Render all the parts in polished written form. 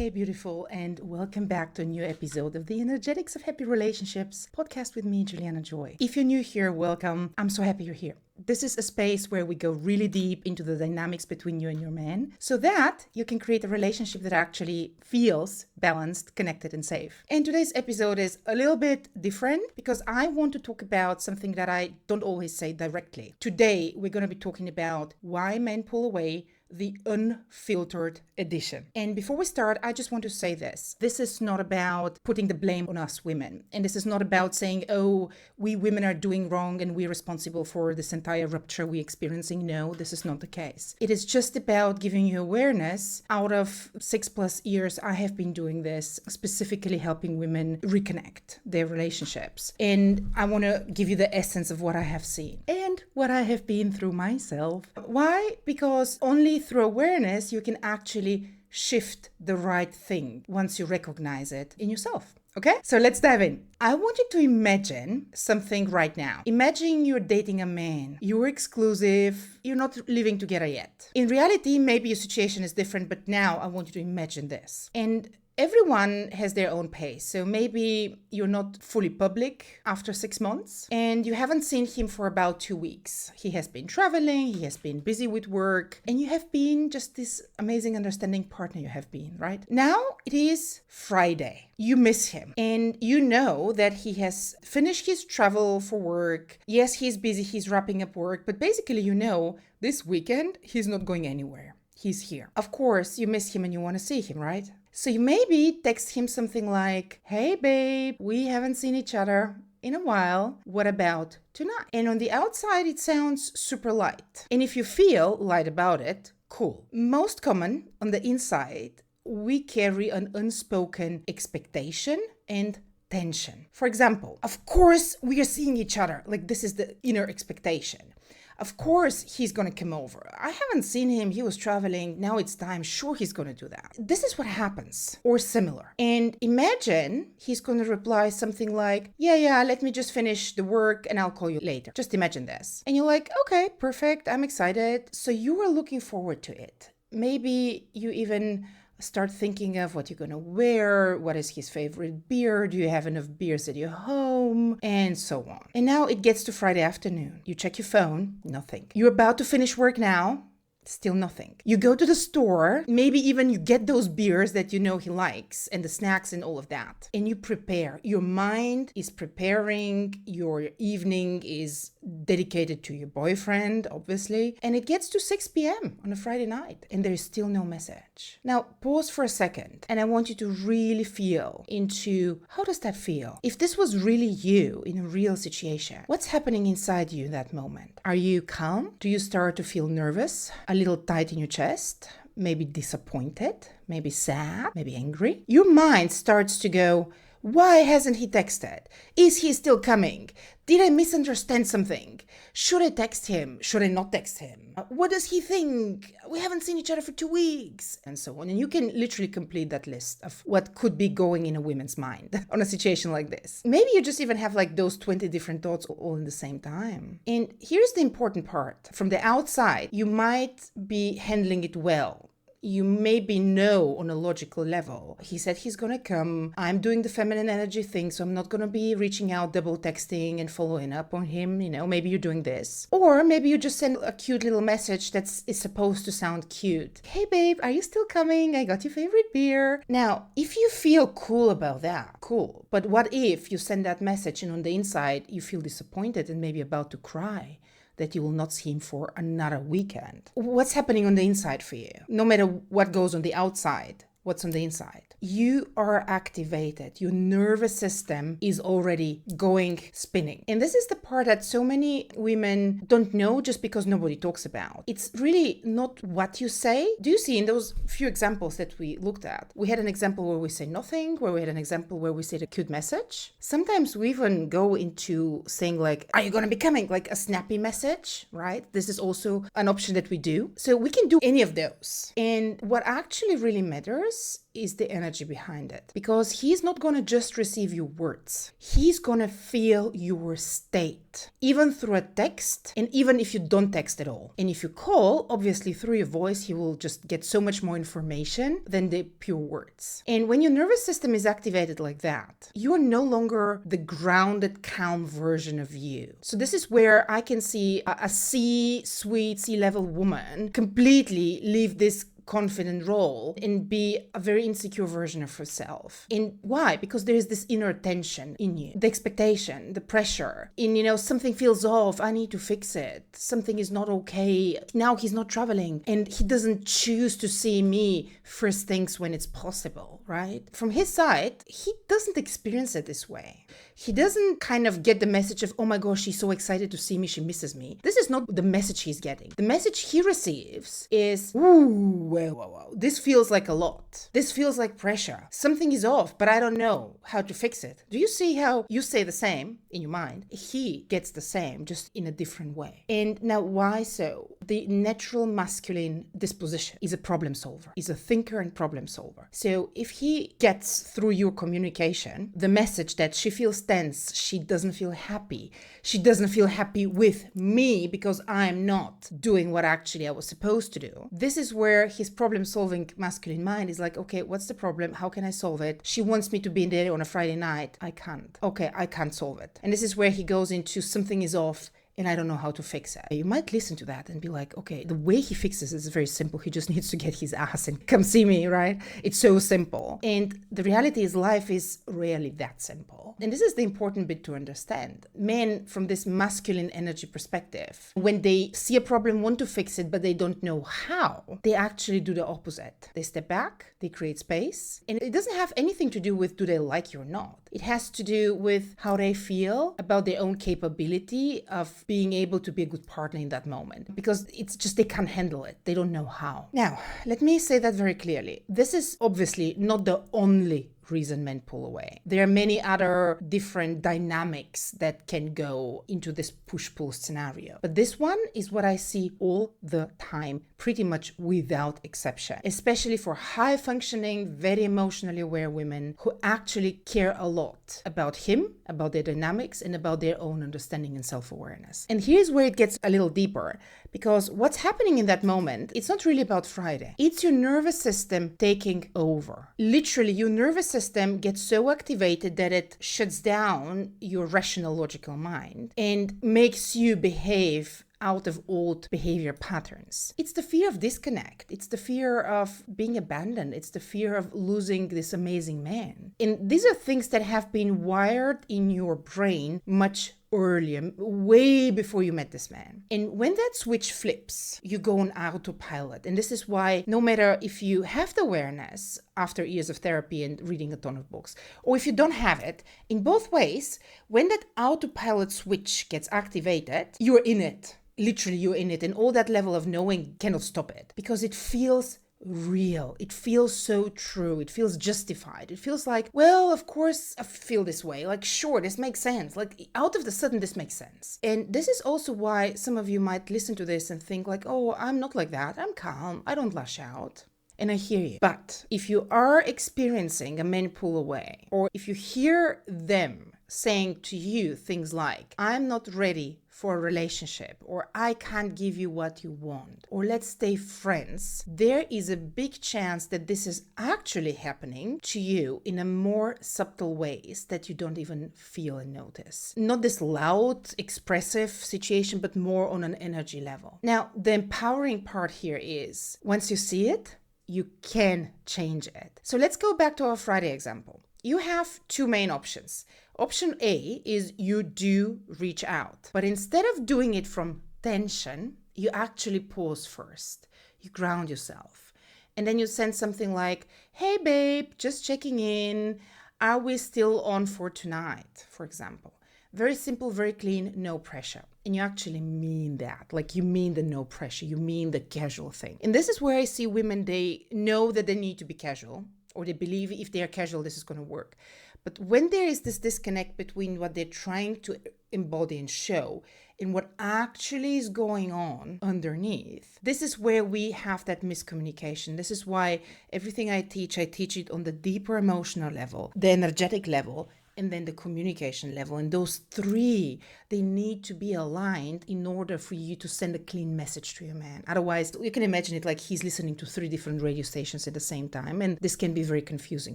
Hey, beautiful, and welcome back to a new episode of the Energetics of Happy Relationships podcast with me, Juliana Joy. If you're new here, welcome. I'm so happy you're here. This is a space where we go really deep into the dynamics between you and your man so that you can create a relationship that actually feels balanced, connected, and safe. And today's episode is a little bit different because I want to talk about something that I don't always say directly. Today, we're going to be talking about why men pull away, the unfiltered edition. And before we start, I just want to say this. This is not about putting the blame on us women. And this is not about saying, oh, we women are doing wrong and we're responsible for this entire rupture we're experiencing. No, this is not the case. It is just about giving you awareness. Out of 6+ years, I have been doing this, specifically helping women reconnect their relationships. And I want to give you the essence of what I have seen and what I have been through myself. Why? Because only through awareness, you can actually shift the right thing once you recognize it in yourself. Okay, so let's dive in. I want you to imagine something right now. Imagine you're dating a man. You're exclusive. You're not living together yet. In reality, maybe your situation is different, but now I want you to imagine this. And everyone has their own pace. So maybe you're not fully public after 6 months and you haven't seen him for about 2 weeks. He has been traveling, he has been busy with work, and you have been just this amazing, understanding partner you have been, right? Now it is Friday. You miss him and you know that he has finished his travel for work. Yes, he's busy, he's wrapping up work, but basically you know this weekend he's not going anywhere. He's here. Of course, you miss him and you want to see him, right? So you maybe text him something like, hey babe, we haven't seen each other in a while. What about tonight? And on the outside, it sounds super light. And if you feel light about it, cool. Most common on the inside, we carry an unspoken expectation and tension. For example, of course, we are seeing each other. Like this is the inner expectation. Of course, he's going to come over. I haven't seen him. He was traveling. Now it's time. Sure, he's going to do that. This is what happens or similar. And imagine he's going to reply something like, yeah, let me just finish the work and I'll call you later. Just imagine this. And you're like, okay, perfect. I'm excited. So you are looking forward to it. Maybe you even start thinking of what you're going to wear, what is his favorite beer, do you have enough beers at your home, and so on. And now it gets to Friday afternoon. You check your phone, nothing. You're about to finish work now, still nothing. You go to the store, maybe even you get those beers that you know he likes and the snacks and all of that. And you prepare. Your mind is preparing. Your evening is dedicated to your boyfriend, obviously. And it gets to 6 p.m. on a Friday night and there is still no message. Now, pause for a second and I want you to really feel into how does that feel? If this was really you in a real situation, what's happening inside you in that moment? Are you calm? Do you start to feel nervous? A little tight in your chest? Maybe disappointed? Maybe sad? Maybe angry? Your mind starts to go, why hasn't he texted? Is he still coming? Did I misunderstand something? Should I text him? Should I not text him? What does he think? We haven't seen each other for 2 weeks. And so on. And you can literally complete that list of what could be going in a woman's mind on a situation like this. Maybe you just even have like those 20 different thoughts all in the same time. And here's the important part. From the outside, you might be handling it well. You maybe know on a logical level. He said he's going to come. I'm doing the feminine energy thing, so I'm not going to be reaching out, double texting and following up on him. You know, maybe you're doing this. Or maybe you just send a cute little message that is supposed to sound cute. Hey babe, are you still coming? I got your favorite beer. Now, if you feel cool about that, cool. But what if you send that message and on the inside you feel disappointed and maybe about to cry? That you will not see him for another weekend. What's happening on the inside for you? No matter what goes on the outside, what's on the inside? You are activated. Your nervous system is already going spinning. And this is the part that so many women don't know just because nobody talks about. It's really not what you say. Do you see in those few examples that we looked at? We had an example where we say nothing, where we had an example where we said a cute message. Sometimes we even go into saying like, are you going to be coming? Like a snappy message, right? This is also an option that we do. So we can do any of those. And what actually really matters matters is the energy behind it, because he's not going to just receive your words. He's going to feel your state, even through a text, and even if you don't text at all. And if you call, obviously through your voice, he will just get so much more information than the pure words. And when your nervous system is activated like that, you are no longer the grounded, calm version of you. So this is where I can see a C-suite, C-level woman completely leave this confident role and be a very insecure version of herself. And why? Because there is this inner tension in you, the expectation, the pressure, and something feels off. I need to fix it. Something is not okay. Now he's not traveling and he doesn't choose to see me first things when it's possible, right? From his side, he doesn't experience it this way. He doesn't kind of get the message of, oh my gosh, she's so excited to see me, she misses me. This is not the message he's getting. The message he receives is, ooh, well, this feels like a lot. This feels like pressure. Something is off, but I don't know how to fix it. Do you see how you say the same in your mind? He gets the same, just in a different way. And now why so? The natural masculine disposition is a problem solver, is a thinker and problem solver. So if he gets through your communication the message that she feels tense, she doesn't feel happy, she doesn't feel happy with me because I'm not doing what actually I was supposed to do. This is where his problem-solving masculine mind is like, okay, what's the problem? How can I solve it? She wants me to be there on a Friday night. I can't. Okay, I can't solve it. And this is where he goes into something is off and I don't know how to fix it. You might listen to that and be like, okay, the way he fixes it is very simple. He just needs to get his ass and come see me, right? It's so simple. And the reality is life is rarely that simple. And this is the important bit to understand. Men, from this masculine energy perspective, when they see a problem, want to fix it, but they don't know how, they actually do the opposite. They step back, they create space, and it doesn't have anything to do with do they like you or not. It has to do with how they feel about their own capability of being able to be a good partner in that moment, because it's just they can't handle it. They don't know how. Now, let me say that very clearly. This is obviously not the only reason men pull away. There are many other different dynamics that can go into this push-pull scenario. But this one is what I see all the time, pretty much without exception, especially for high-functioning, very emotionally aware women who actually care a lot about him, about their dynamics, and about their own understanding and self-awareness. And here's where it gets a little deeper, because what's happening in that moment, it's not really about Friday. It's your nervous system taking over. Literally, your nervous system gets so activated that it shuts down your rational, logical mind and makes you behave out of old behavior patterns. It's the fear of disconnect. It's the fear of being abandoned. It's the fear of losing this amazing man. And these are things that have been wired in your brain much earlier, way before you met this man. And when that switch flips, you go on autopilot. And this is why no matter if you have the awareness after years of therapy and reading a ton of books, or if you don't have it, in both ways, when that autopilot switch gets activated, you're in it. Literally, you're in it. And all that level of knowing cannot stop it because it feels real. It feels so true. It feels justified. It feels like, well, of course I feel this way. Like, sure, this makes sense. Like, out of the sudden, this makes sense. And this is also why some of you might listen to this and think like, oh, I'm not like that. I'm calm. I don't lash out. And I hear you. But if you are experiencing a man pull away, or if you hear them saying to you things like, I'm not ready for a relationship, or I can't give you what you want, or let's stay friends, there is a big chance that this is actually happening to you in a more subtle ways that you don't even feel and notice. Not this loud, expressive situation, but more on an energy level. Now, the empowering part here is, once you see it, you can change it. So let's go back to our Friday example. You have two main options. Option A is you do reach out, but instead of doing it from tension, you actually pause first. You ground yourself. And then you send something like, hey babe, just checking in. Are we still on for tonight, for example? Very simple, very clean, no pressure. And you actually mean that. Like, you mean the no pressure. You mean the casual thing. And this is where I see women, they know that they need to be casual, or they believe if they are casual, this is going to work. But when there is this disconnect between what they're trying to embody and show and what actually is going on underneath, this is where we have that miscommunication. This is why everything I teach it on the deeper emotional level, the energetic level, and then the communication level. And those three, they need to be aligned in order for you to send a clean message to your man. Otherwise, you can imagine it like he's listening to 3 different radio stations at the same time, and this can be very confusing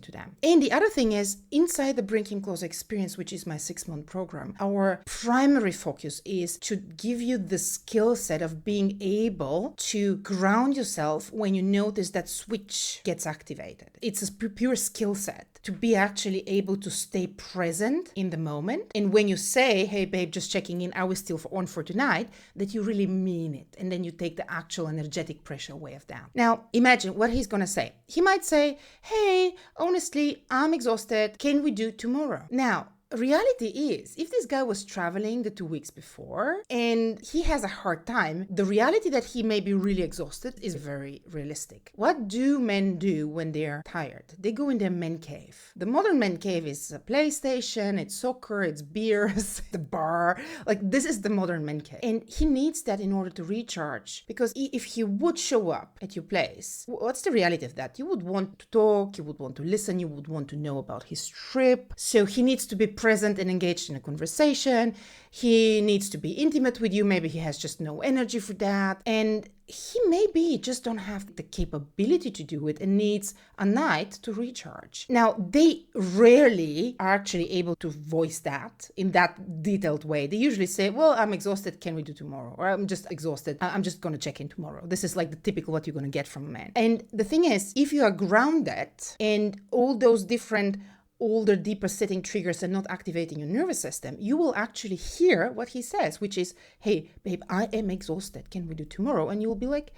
to them. And the other thing is, inside the Bring Him Closer experience, which is my 6-month program, our primary focus is to give you the skill set of being able to ground yourself when you notice that switch gets activated. It's a pure skill set to be actually able to stay present in the moment. And when you say, hey babe, just checking in, are we still on for tonight? That you really mean it. And then you take the actual energetic pressure away of that. Now, imagine what he's gonna say. He might say, hey, honestly, I'm exhausted. Can we do tomorrow? Now, reality is, if this guy was traveling the 2 weeks before and he has a hard time, the reality that he may be really exhausted is very realistic. What do men do when they're tired? They go in their men cave. The modern men cave is a PlayStation, it's soccer, it's beers, the bar. Like, this is the modern men cave. And he needs that in order to recharge. Because if he would show up at your place, what's the reality of that? You would want to talk, you would want to listen, you would want to know about his trip. So he needs to be present and engaged in a conversation. He needs to be intimate with you. Maybe he has just no energy for that. And he maybe just don't have the capability to do it and needs a night to recharge. Now, they rarely are actually able to voice that in that detailed way. They usually say, well, I'm exhausted. Can we do tomorrow? Or I'm just exhausted. I'm just going to check in tomorrow. This is like the typical what you're going to get from a man. And the thing is, if you are grounded and all those different older, deeper setting triggers are not activating your nervous system, you will actually hear what he says, which is, hey, babe, I am exhausted. Can we do tomorrow? And you will be like,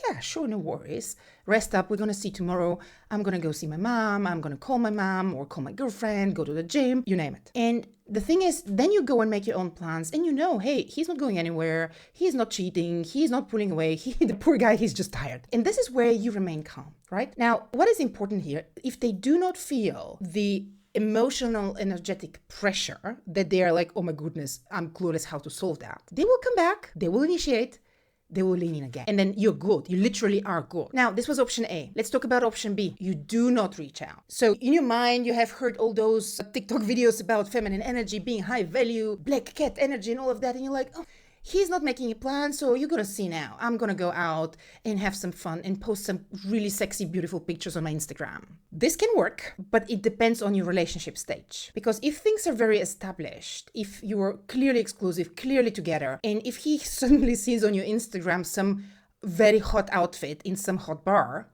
yeah, sure, no worries. Rest up. We're going to see tomorrow. I'm going to go see my mom. I'm going to call my mom or call my girlfriend, go to the gym, you name it. And the thing is, then you go and make your own plans and you know, hey, he's not going anywhere. He's not cheating. He's not pulling away. The poor guy, he's just tired. And this is where you remain calm, right? Now, what is important here, if they do not feel the emotional, energetic pressure that they are like, oh my goodness, I'm clueless how to solve that, they will come back, they will initiate, they will lean in again. And then you're good. You literally are good. Now, this was option A. Let's talk about option B. You do not reach out. So in your mind, you have heard all those TikTok videos about feminine energy being high value, black cat energy and all of that. And you're like, oh, he's not making a plan, so you're going to see now. I'm going to go out and have some fun and post some really sexy, beautiful pictures on my Instagram. This can work, but it depends on your relationship stage. Because if things are very established, if you're clearly exclusive, clearly together, and if he suddenly sees on your Instagram some very hot outfit in some hot bar,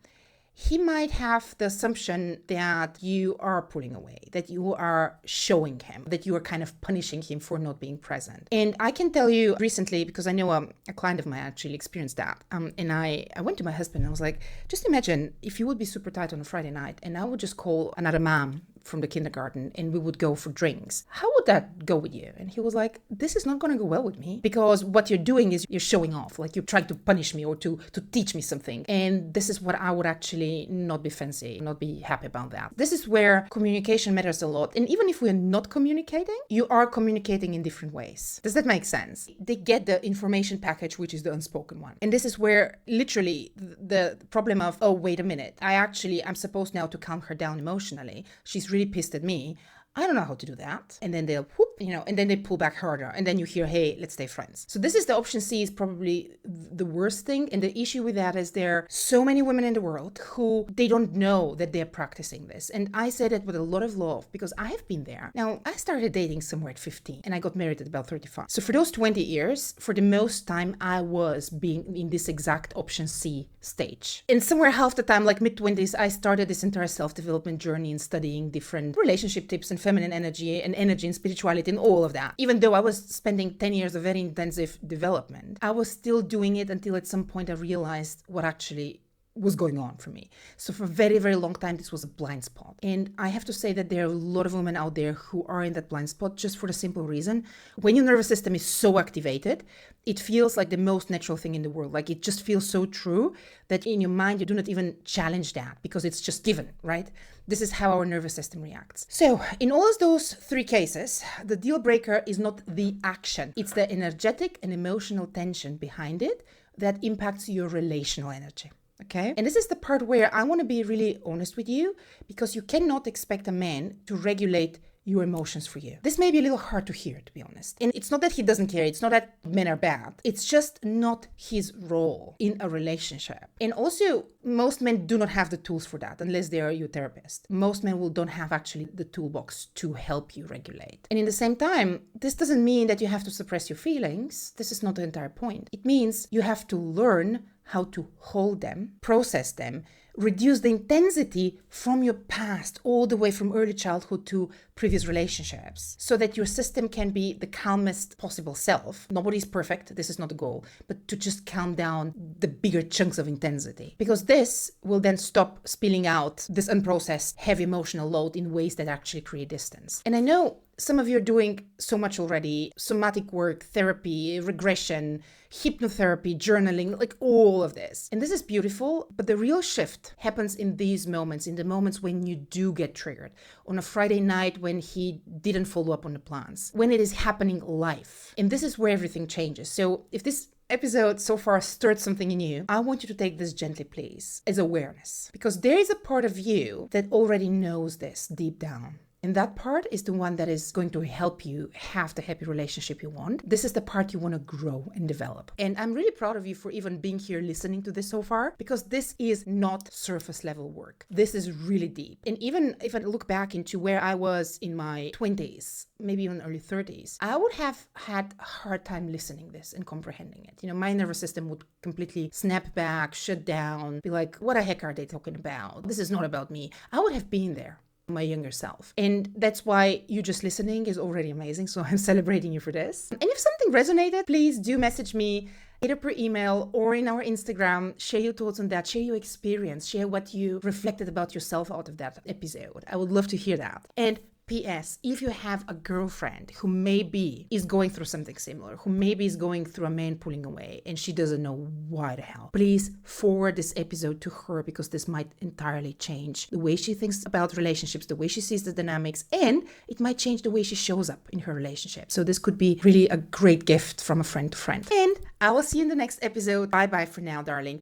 he might have the assumption that you are pulling away, that you are showing him, that you are kind of punishing him for not being present. And I can tell you recently, because I know a client of mine actually experienced that. And I went to my husband and I was like, just imagine if you would be super tight on a Friday night and I would just call another mom from the kindergarten and we would go for drinks. How would that go with you? And he was like, this is not going to go well with me because what you're doing is you're showing off, like you're trying to punish me or to teach me something. And this is what I would actually not be fancy, not be happy about that. This is where communication matters a lot. And even if we're not communicating, you are communicating in different ways. Does that make sense? They get the information package, which is the unspoken one. And this is where literally the problem of, oh, wait a minute, I'm supposed now to calm her down emotionally. She's really pissed at me. I don't know how to do that. And then they'll whoop, and then they pull back harder. And then you hear, hey, let's stay friends. So this is the option C, is probably the worst thing. And the issue with that is there are so many women in the world who they don't know that they're practicing this. And I say that with a lot of love because I have been there. Now, I started dating somewhere at 15 and I got married at about 35. So for those 20 years, for the most time, I was being in this exact option C stage. And somewhere half the time, like mid-20s, I started this entire self-development journey in studying different relationship tips and feminine energy and spirituality and all of that. Even though I was spending 10 years of very intensive development, I was still doing it until at some point I realized what actually was going on for me. So for a very, very long time, this was a blind spot. And I have to say that there are a lot of women out there who are in that blind spot just for the simple reason. When your nervous system is so activated, it feels like the most natural thing in the world. Like it just feels so true that in your mind, you do not even challenge that because it's just given, right? This is how our nervous system reacts. So in all of those three cases, the deal breaker is not the action. It's the energetic and emotional tension behind it that impacts your relational energy. Okay. And this is the part where I want to be really honest with you, because you cannot expect a man to regulate your emotions for you. This may be a little hard to hear, to be honest. And it's not that he doesn't care. It's not that men are bad. It's just not his role in a relationship. And also, most men do not have the tools for that unless they are your therapist. Most men don't have actually the toolbox to help you regulate. And in the same time, this doesn't mean that you have to suppress your feelings. This is not the entire point. It means you have to learn how to hold them, process them, reduce the intensity from your past, all the way from early childhood to previous relationships, so that your system can be the calmest possible self. Nobody's perfect, this is not the goal, but to just calm down the bigger chunks of intensity. Because this will then stop spilling out this unprocessed, heavy emotional load in ways that actually create distance. And I know some of you are doing so much already: somatic work, therapy, regression, hypnotherapy, journaling, like all of this. And this is beautiful, but the real shift happens in these moments, in the moments when you do get triggered. On a Friday night when he didn't follow up on the plans, when it is happening live. And this is where everything changes. So if this episode so far stirred something in you, I want you to take this gently, please, as awareness. Because there is a part of you that already knows this deep down. And that part is the one that is going to help you have the happy relationship you want. This is the part you want to grow and develop. And I'm really proud of you for even being here listening to this so far, because this is not surface level work. This is really deep. And even if I look back into where I was in my 20s, maybe even early 30s, I would have had a hard time listening this and comprehending it. You know, my nervous system would completely snap back, shut down, be like, what the heck are they talking about? This is not about me. I would have been there, my younger self. And that's why you just listening is already amazing. So I'm celebrating you for this. And if something resonated, please do message me either per email or in our Instagram. Share your thoughts on that, share your experience, share what you reflected about yourself out of that episode. I would love to hear that. And P.S. If you have a girlfriend who maybe is going through something similar, who maybe is going through a man pulling away and she doesn't know why the hell, please forward this episode to her, because this might entirely change the way she thinks about relationships, the way she sees the dynamics, and it might change the way she shows up in her relationship. So this could be really a great gift from a friend to friend. And I will see you in the next episode. Bye bye for now, darling.